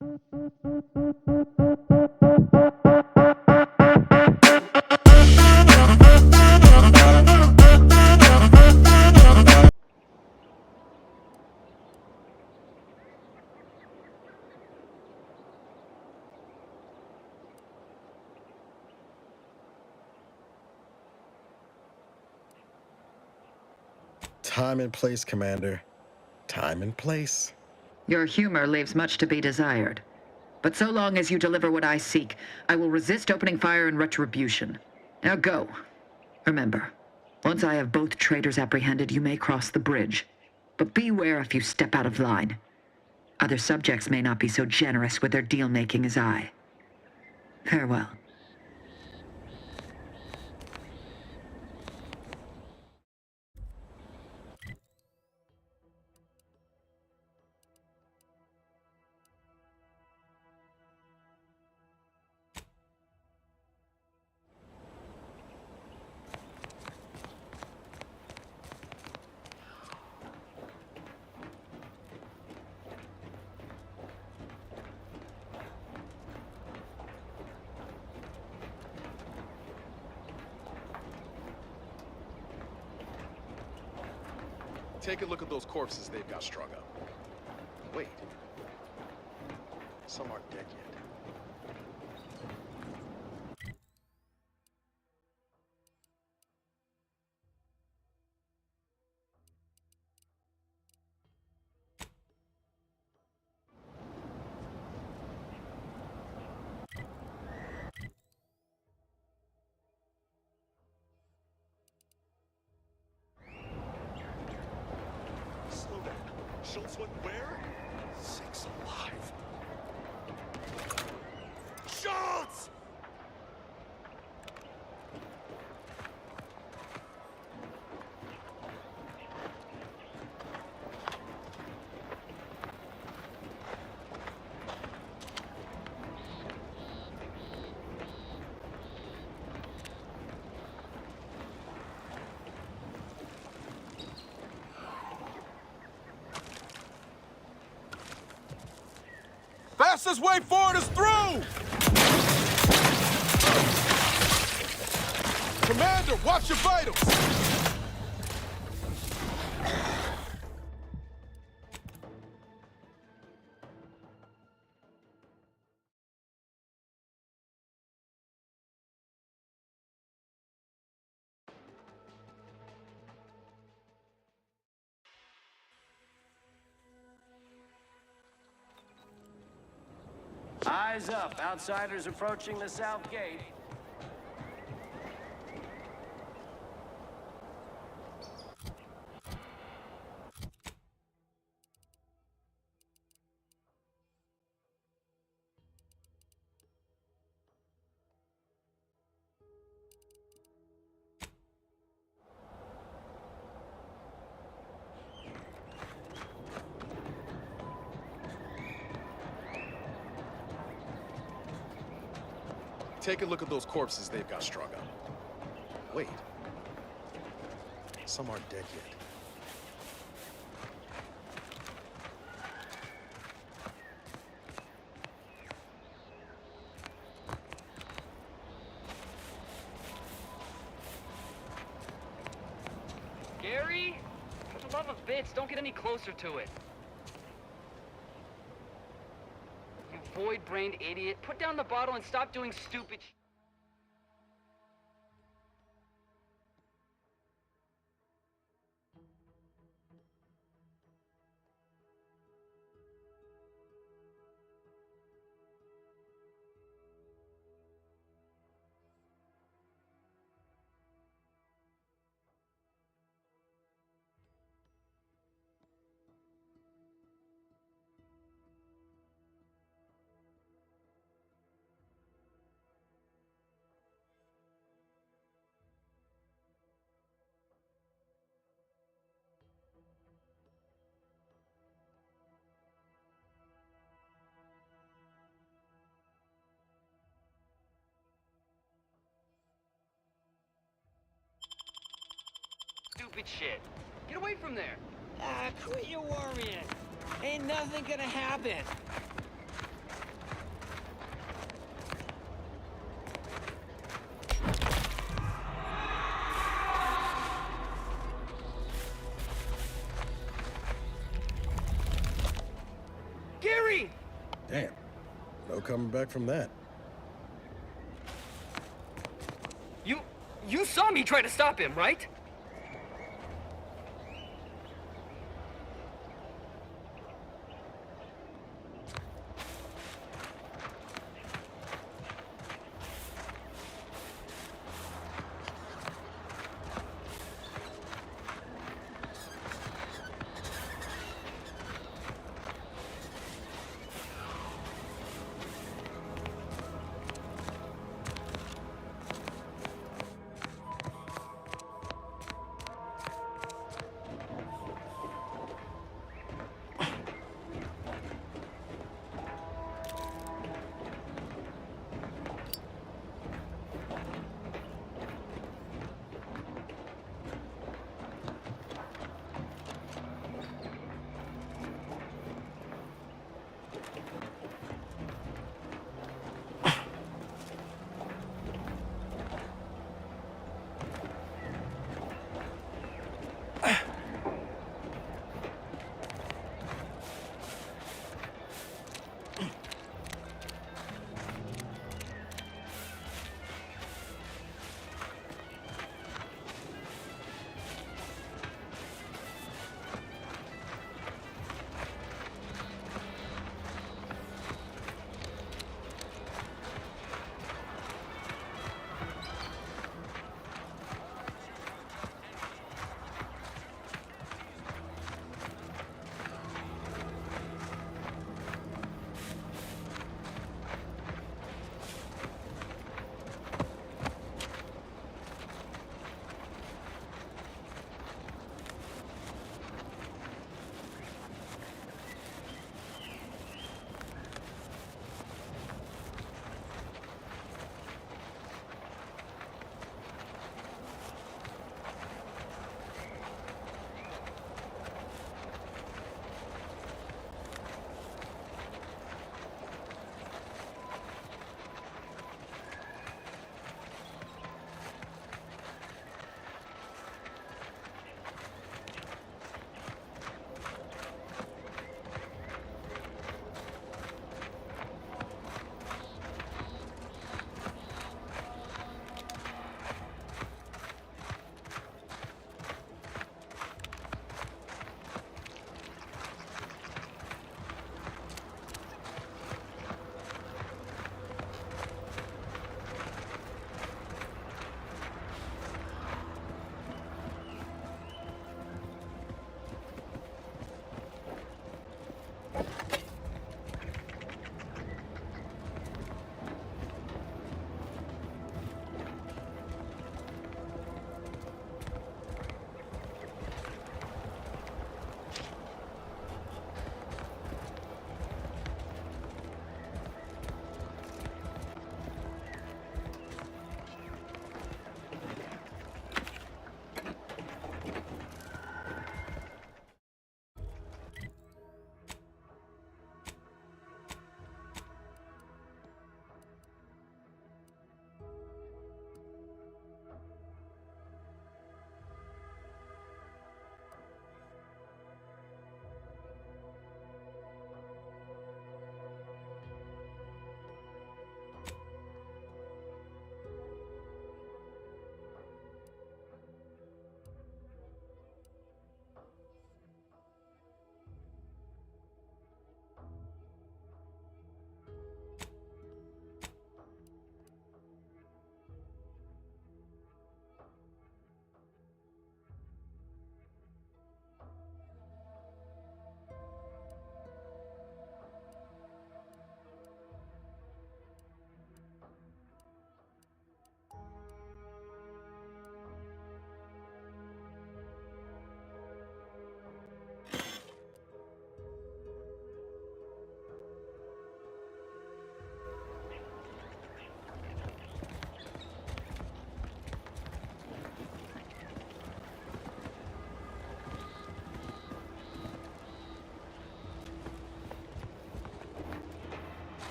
Time and place, Commander. Time and place. Your humor leaves much to be desired. But so long as you deliver what I seek, I will resist opening fire in retribution. Now go. Remember, once I have both traitors apprehended, you may cross the bridge. But beware if you step out of line. Other subjects may not be so generous with their deal-making as I. Farewell. Take a look at those corpses they've got strung up. Wait. Some aren't dead yet. Slow down. Schultz went where? Six alive. Schultz! Fastest way forward is through! Commander, watch your vitals! Eyes up. Outsiders approaching the south gate. Take a look at those corpses they've got strung up. Wait. Some aren't dead yet. Gary? For the love of bits, don't get any closer to it. You void-brained idiot. Put down the bottle and stop doing stupid sh- stupid shit. Get away from there. Ah, quit your worrying. Ain't nothing gonna happen. Damn. No coming back from that. You saw me try to stop him, right?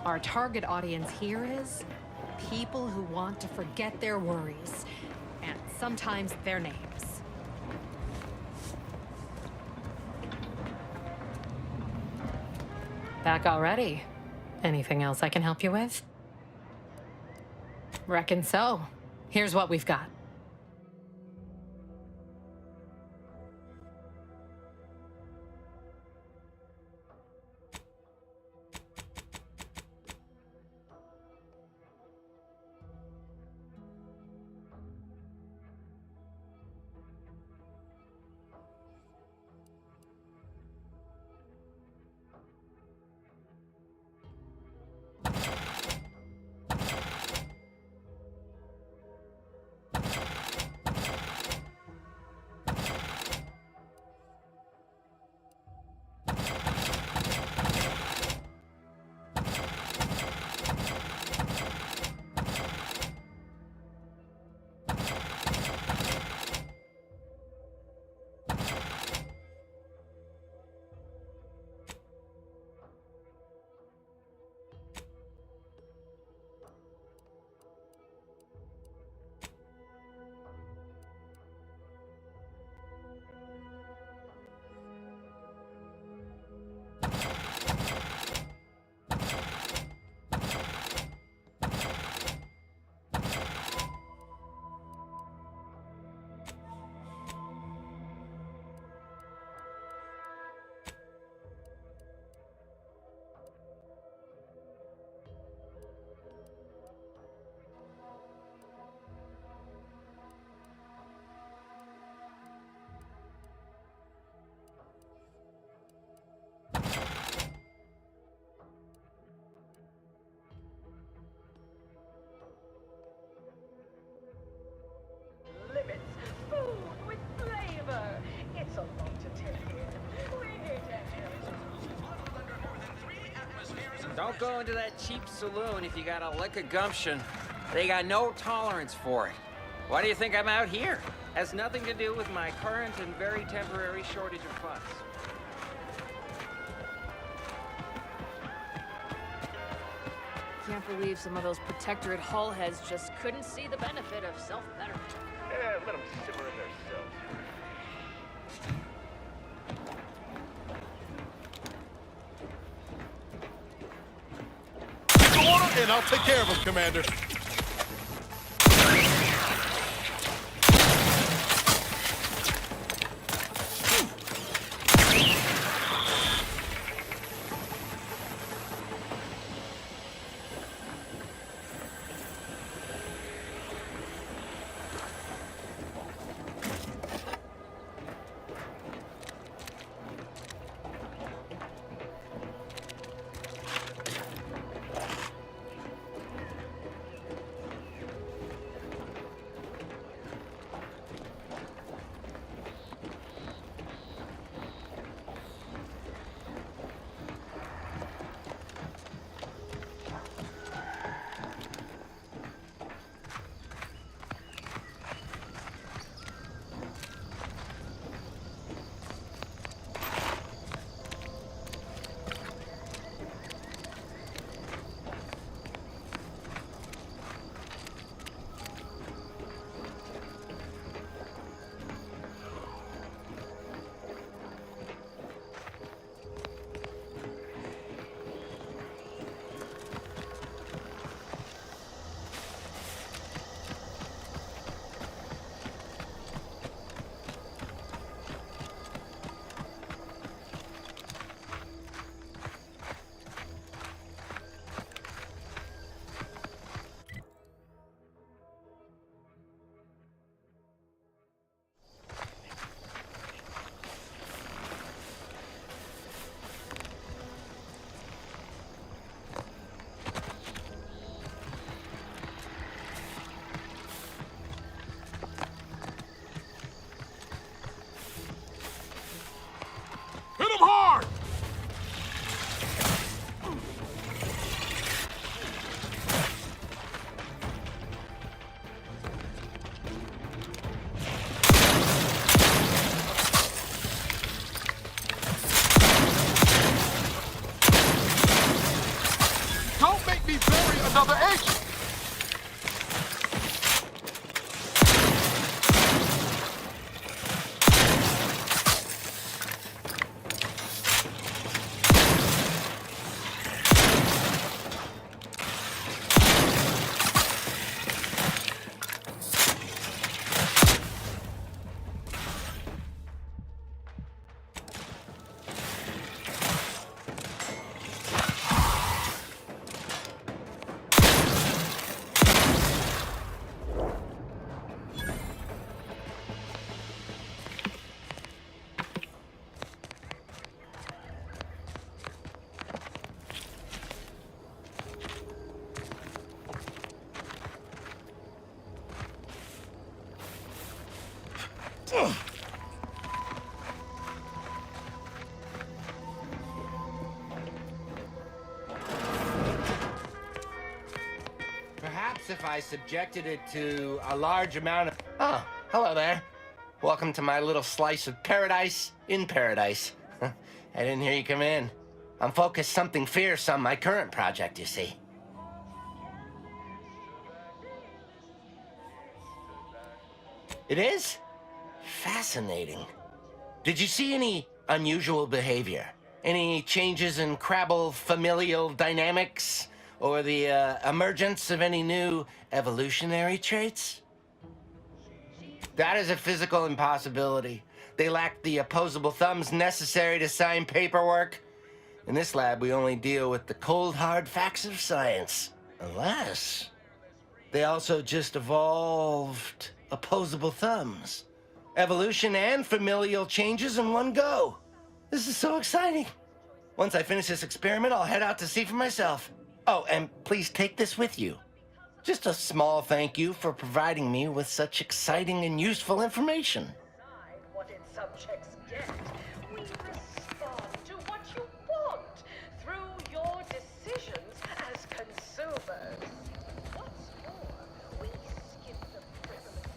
Our target audience here is people who want to forget their worries, and sometimes their names. Back already? Anything else I can help you with? Reckon so. Here's what we've got. Limits. Food with flavor. It's a lot to take in. We're here to help. Don't go into that cheap saloon if you got a lick of gumption. They got no tolerance for it. Why do you think I'm out here? Has nothing to do with my current and very temporary shortage of funds. Can't believe some of those Protectorate hull heads just couldn't see the benefit of self-betterment. Let them simmer in their cells. Go on and I'll take care of him, Commander. the edge! Perhaps if I subjected it to a large amount of... Oh, hello there. Welcome to my little slice of paradise in paradise. I didn't hear you come in. I'm focused something fierce on my current project, you see. It is? Fascinating. Did you see any unusual behavior? Any changes in Crabble familial dynamics? Or the emergence of any new evolutionary traits? That is a physical impossibility. They lack the opposable thumbs necessary to sign paperwork. In this lab, we only deal with the cold, hard facts of science. Unless they also just evolved opposable thumbs. Evolution and familial changes in one go. This is so exciting. Once I finish this experiment, I'll head out to see for myself. Oh, and please take this with you. Just a small thank you for providing me with such exciting and useful information. Decide what its subjects get. We respond to what you want through your decisions as consumers. What's more, we skip the privilege.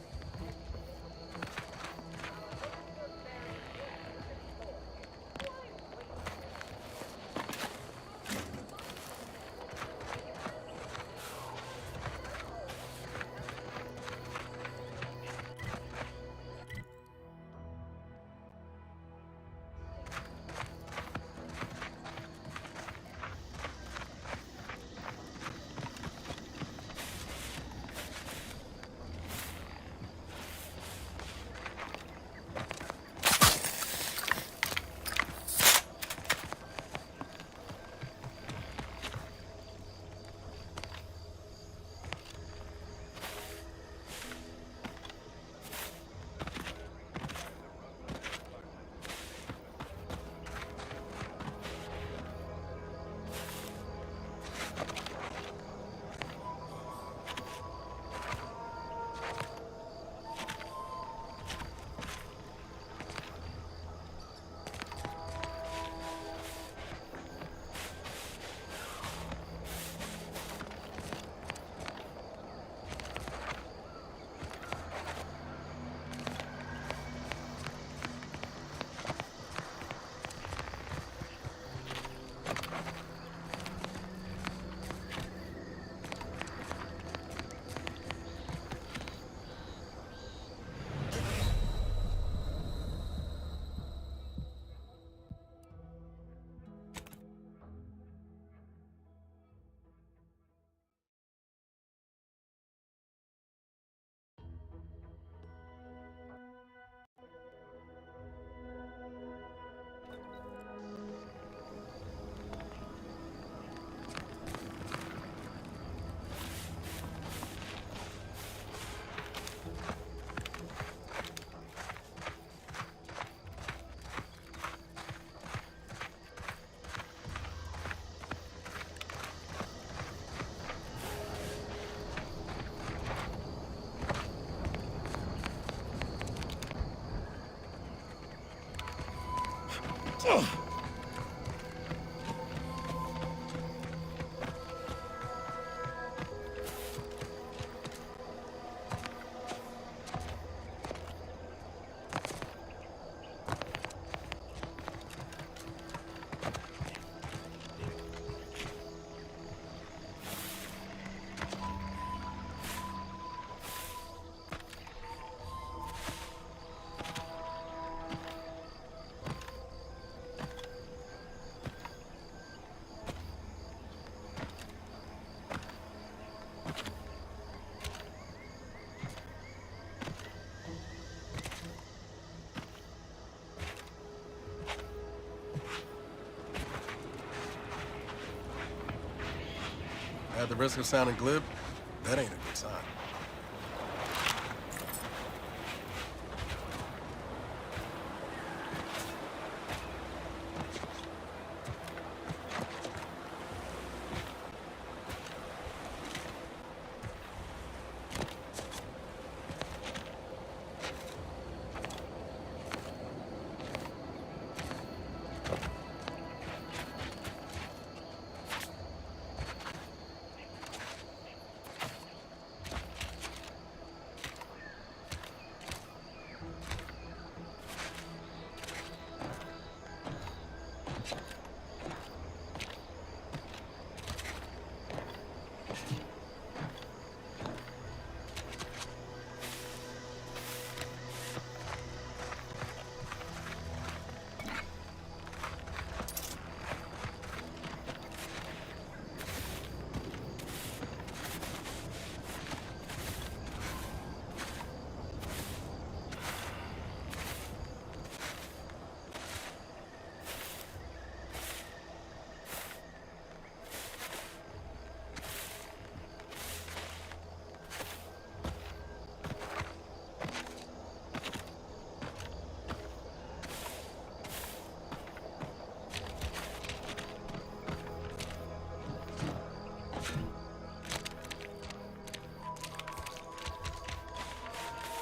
At the risk of sounding glib, that ain't a good sign.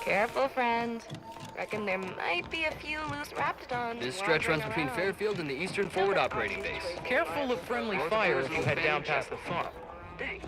Careful, friend. Reckon there might be a few loose raptidons. This stretch runs between Fairfield and the Eastern Forward Operating Base. Careful of friendly fire if you head down past the farm. Dang.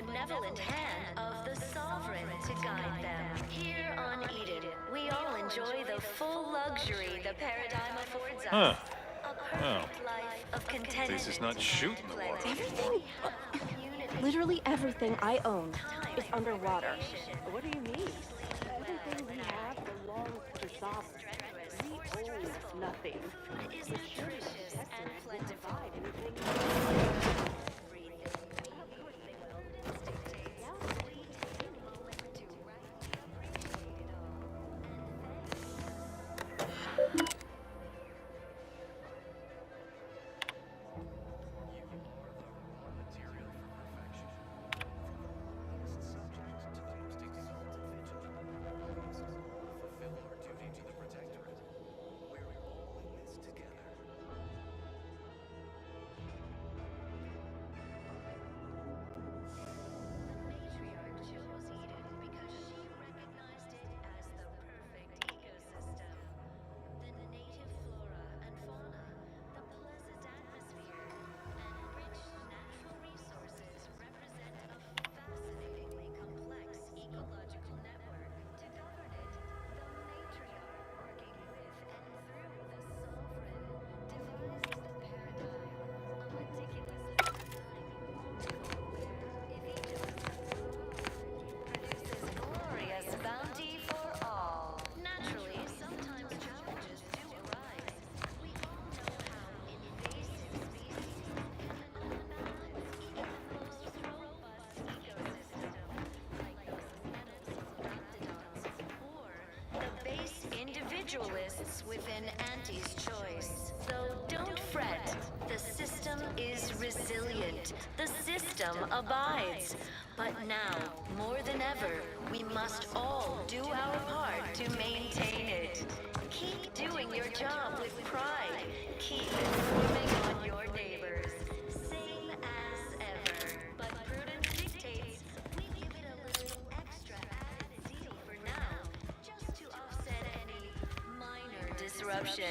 benevolent hand of the Sovereign to guide them. Here on Eden, we all enjoy the full luxury the paradigm affords us. A perfect life of contentment. This is not shooting the water. Everything, literally everything I own is underwater. What do you mean? Everything we have belongs to the Sovereign. We own nothing. Is nutritious and plentiful. individualists within Auntie's choice. So don't fret. The system is resilient. The system abides. But now, more than ever, we must all do our part to maintain it. Keep doing your job with pride. Keep informing on your neighbors. Same as ever. But prudence dictates we give it a little extra added zeal for now, just to offset any minor disruption.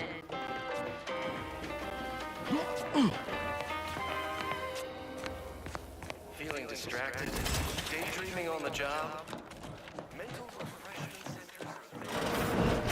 Feeling distracted? Daydreaming on the job? Mental refreshment centers.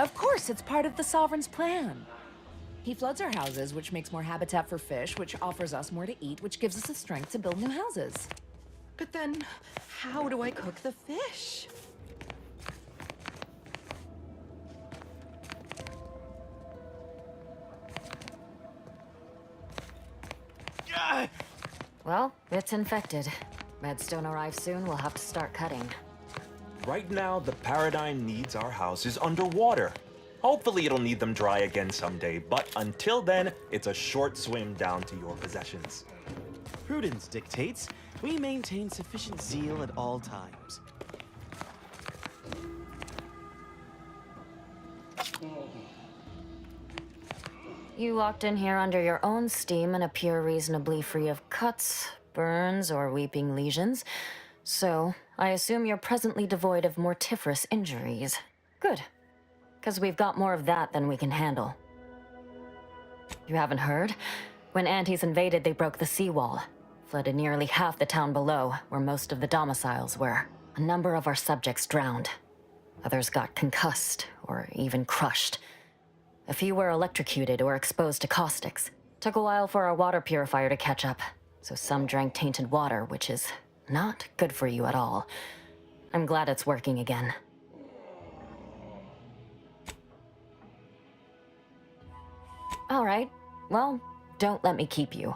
Of course, it's part of the Sovereign's plan. He floods our houses, which makes more habitat for fish, which offers us more to eat, which gives us the strength to build new houses. But then, how do I cook the fish? Well, it's infected. Redstone arrives soon, we'll have to start cutting. Right now, the Paradigm needs our houses underwater. Hopefully it'll need them dry again someday, but until then, it's a short swim down to your possessions. Prudence dictates we maintain sufficient zeal at all times. You walked in here under your own steam and appear reasonably free of cuts, burns, or weeping lesions. So, I assume you're presently devoid of mortiferous injuries. Good. Because we've got more of that than we can handle. You haven't heard? When Antes invaded, they broke the seawall. Flooded nearly half the town below, where most of the domiciles were. A number of our subjects drowned. Others got concussed, or even crushed. A few were electrocuted or exposed to caustics. Took a while for our water purifier to catch up, so some drank tainted water, which is not good for you at all. I'm glad it's working again. All right, well, don't let me keep you.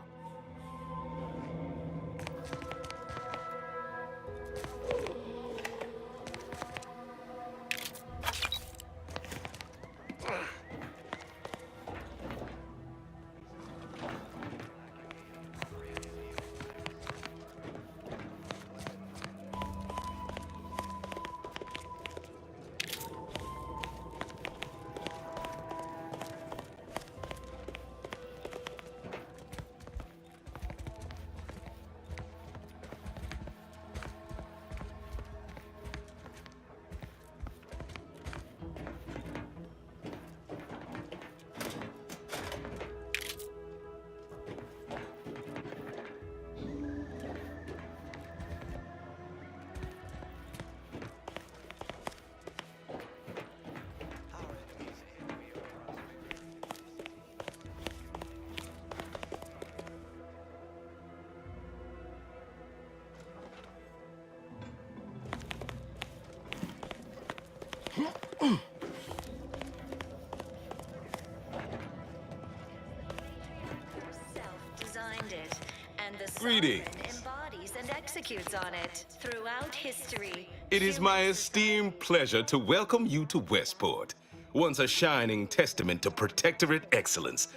Designed it, and the Greetings. Sovereign embodies and executes on it throughout history. It is my esteemed pleasure to welcome you to Westport, once a shining testament to protectorate excellence,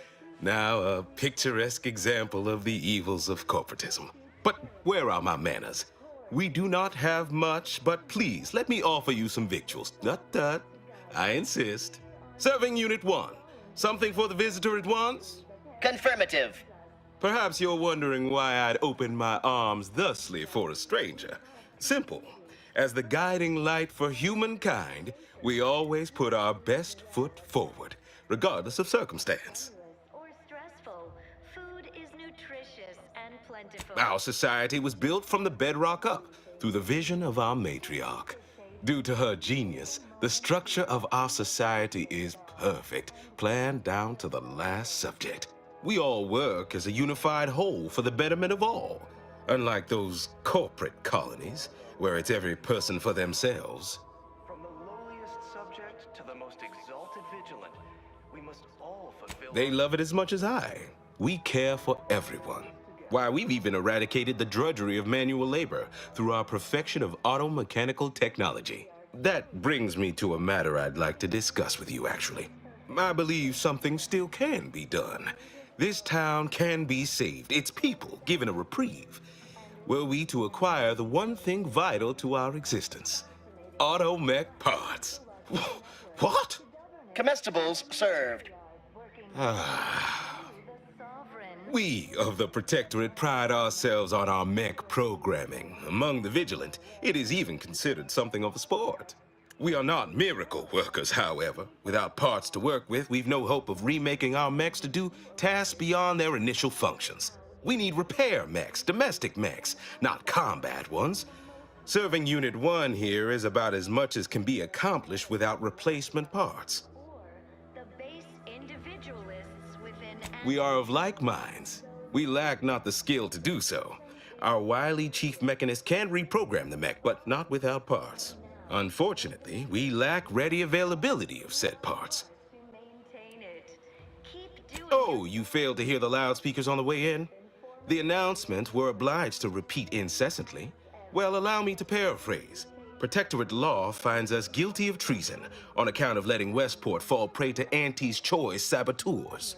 now a picturesque example of the evils of corporatism. But where are my manners? We do not have much, but please let me offer you some victuals. Tut. I insist. Serving Unit 1. Something for the visitor at once? Confirmative. Perhaps you're wondering why I'd open my arms thusly for a stranger. Simple. As the guiding light for humankind, we always put our best foot forward, regardless of circumstance. Or stressful, food is nutritious and plentiful. Our society was built from the bedrock up through the vision of our matriarch. Due to her genius, the structure of our society is perfect, planned down to the last subject. We all work as a unified whole for the betterment of all, unlike those corporate colonies, where it's every person for themselves. From the lowliest subject to the most exalted vigilant, we must all fulfill... They love it as much as I. We care for everyone. Why, we've even eradicated the drudgery of manual labor through our perfection of auto-mechanical technology. That brings me to a matter I'd like to discuss with you, actually. I believe something still can be done. This town can be saved, its people given a reprieve. Were we to acquire the one thing vital to our existence, automech parts. What? Comestibles served. We of the Protectorate pride ourselves on our mech programming. Among the vigilant, it is even considered something of a sport. We are not miracle workers, however. Without parts to work with, we've no hope of remaking our mechs to do tasks beyond their initial functions. We need repair mechs, domestic mechs, not combat ones. Serving Unit 1 here is about as much as can be accomplished without replacement parts. We are of like minds. We lack not the skill to do so. Our wily chief mechanist can reprogram the mech, but not without parts. Unfortunately, we lack ready availability of said parts. Oh, you failed to hear the loudspeakers on the way in? The announcement we're obliged to repeat incessantly. Well, allow me to paraphrase. Protectorate law finds us guilty of treason on account of letting Westport fall prey to Auntie's choice saboteurs.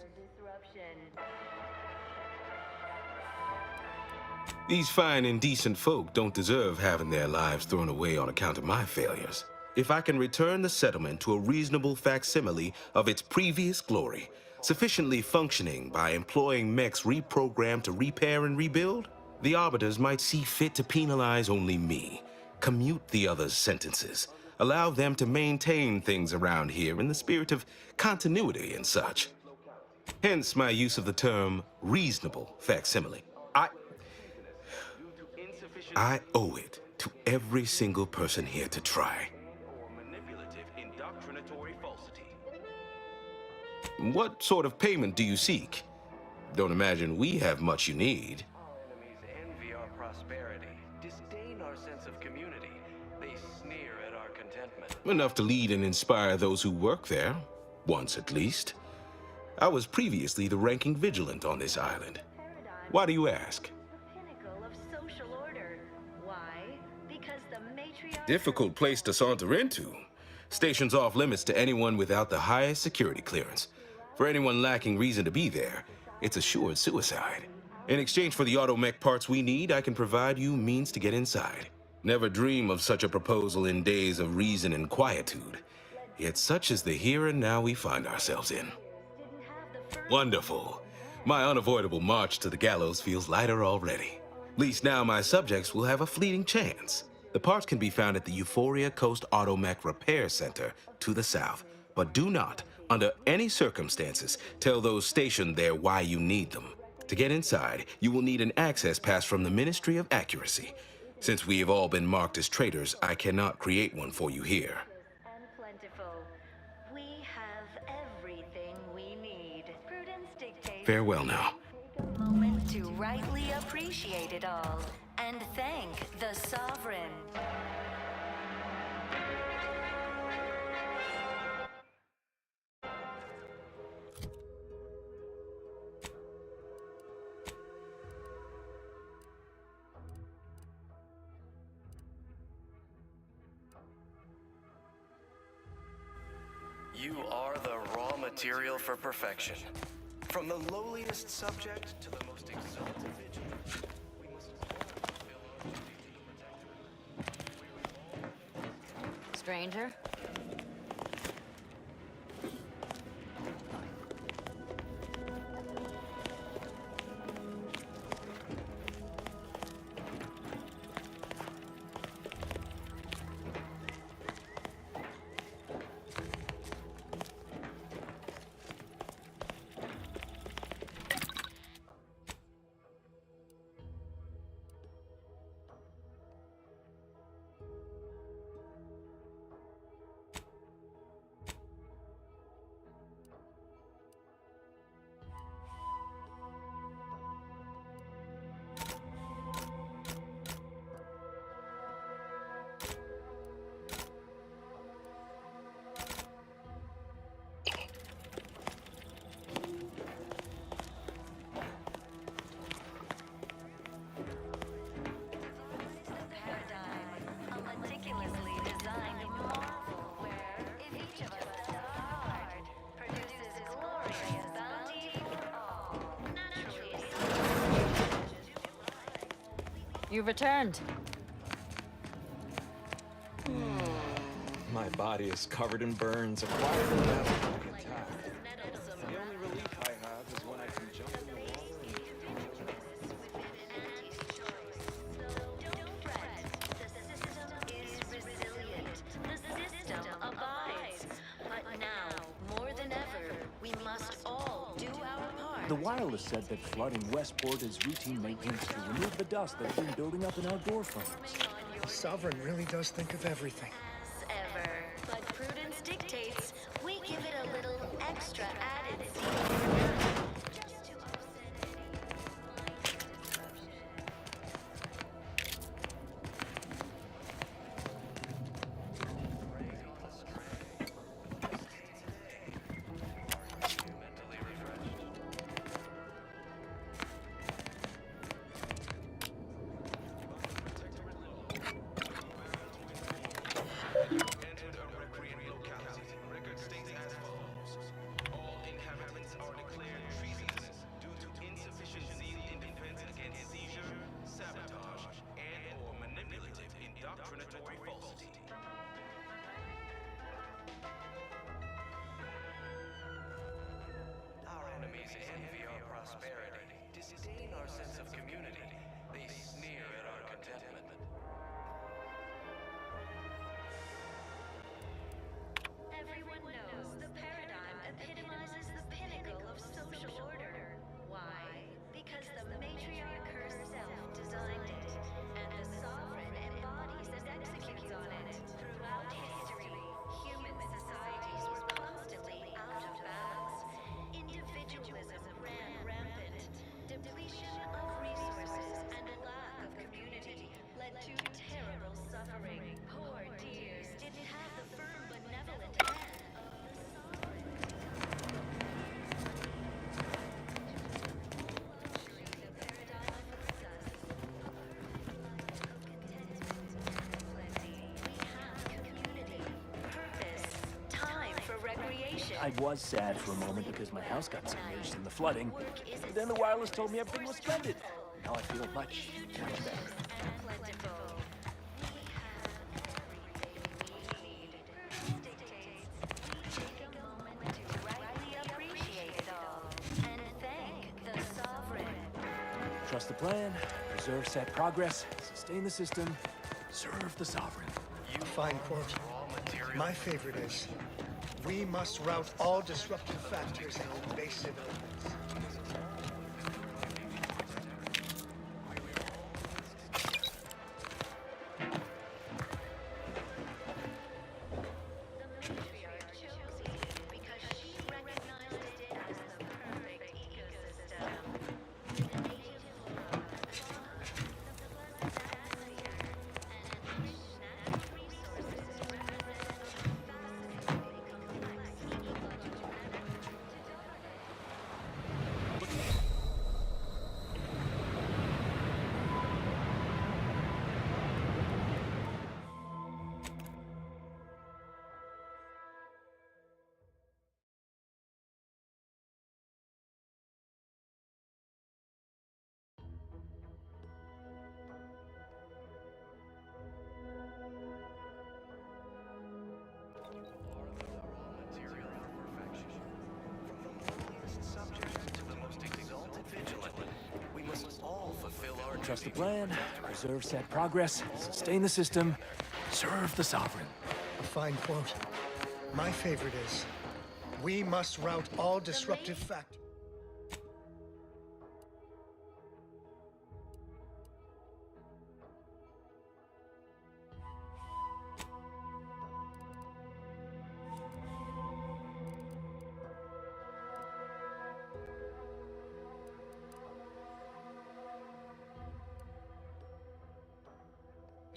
These fine and decent folk don't deserve having their lives thrown away on account of my failures. If I can return the settlement to a reasonable facsimile of its previous glory, sufficiently functioning by employing mechs reprogrammed to repair and rebuild, the arbiters might see fit to penalize only me, commute the others' sentences, allow them to maintain things around here in the spirit of continuity and such. Hence my use of the term reasonable facsimile. I owe it to every single person here to try. What sort of payment do you seek? Don't imagine we have much you need. Our enemies envy our prosperity, disdain our sense of community. They sneer at our contentment. Enough to lead and inspire those who work there, once at least. I was previously the ranking vigilant on this island. Why do you ask? Difficult place to saunter into. Stations off limits to anyone without the highest security clearance. For anyone lacking reason to be there, it's assured suicide. In exchange for the automech parts we need, I can provide you means to get inside. Never dream of such a proposal in days of reason and quietude. Yet such is the here and now we find ourselves in. Wonderful. My unavoidable march to the gallows feels lighter already. At least now my subjects will have a fleeting chance. The parts can be found at the Euphoria Coast Automech Repair Center to the south, but do not, under any circumstances, tell those stationed there why you need them. To get inside, you will need an access pass from the Ministry of Accuracy. Since we have all been marked as traitors, I cannot create one for you here. Farewell now. Moment to rightly appreciate it all and thank the Sovereign. You are the raw material for perfection. From the lowliest subject to the most exalted vigilant, we must all fulfill our duty to protect. Stranger? You've returned. My body is covered in burns acquired from that attack. The only relief I have is when I can jump in the water. The system abides. But now, more than ever, we must all do our part. The wireless said that flooding Westport is routine maintenance to remove the dust that's been building up in outdoor farms. The Sovereign really does think of everything. Ever. But prudence dictates we give it a little extra added zeal. maintain our sense of community. They sneer at our contentment. Everyone knows the paradigm epitomizes the pinnacle of social order. Why? Because the matriarch herself designed it, and the sovereign embodies and executes on it. Throughout history, human societies were constantly out of balance. Individualism ran rampant. Depletion of resources and a lack of community led to terrible suffering. Poor dears didn't have the firm, benevolent hand of the sovereign. Purpose, time for recreation. I was sad for a moment because my house got submerged in the flooding. But then the wireless told me everything was splendid. Now I feel much, much better. Trust the plan, preserve set progress, sustain the system, serve the sovereign. A fine quote. My favorite is, we must rout all disruptive factors and invasive elements. Trust the plan, preserve set progress, sustain the system, serve the sovereign. A fine quote. My favorite is, we must rout all disruptive factors.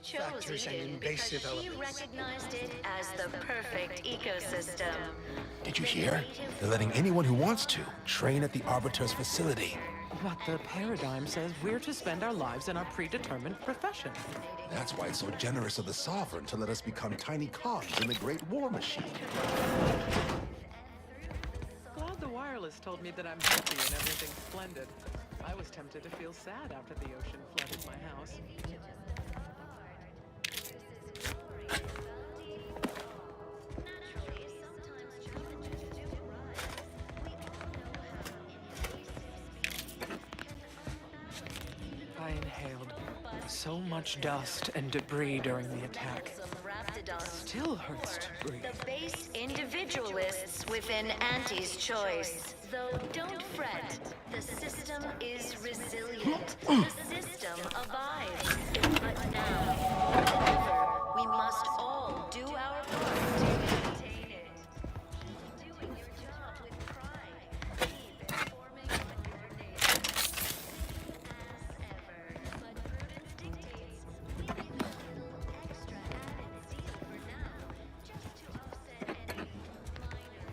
Chose Eden because she recognized it as the perfect ecosystem. Did you hear? They're letting anyone who wants to train at the Arbiter's facility. But the paradigm says we're to spend our lives in our predetermined profession. That's why it's so generous of the Sovereign to let us become tiny cogs in the Great War Machine. Glad the wireless told me that I'm happy and everything's splendid. I was tempted to feel sad after the ocean flooded my house. I inhaled so much dust and debris during the attack. Still hurts to breathe. The base individualists within Auntie's choice. Though don't fret, the system is resilient. The system abides. But now, more than ever, we must all do our part to maintain it. Keep doing your job with pride. Keep informing your neighbors. As ever, but prudence dictates we give a little extra added zeal for now, just to offset any minor.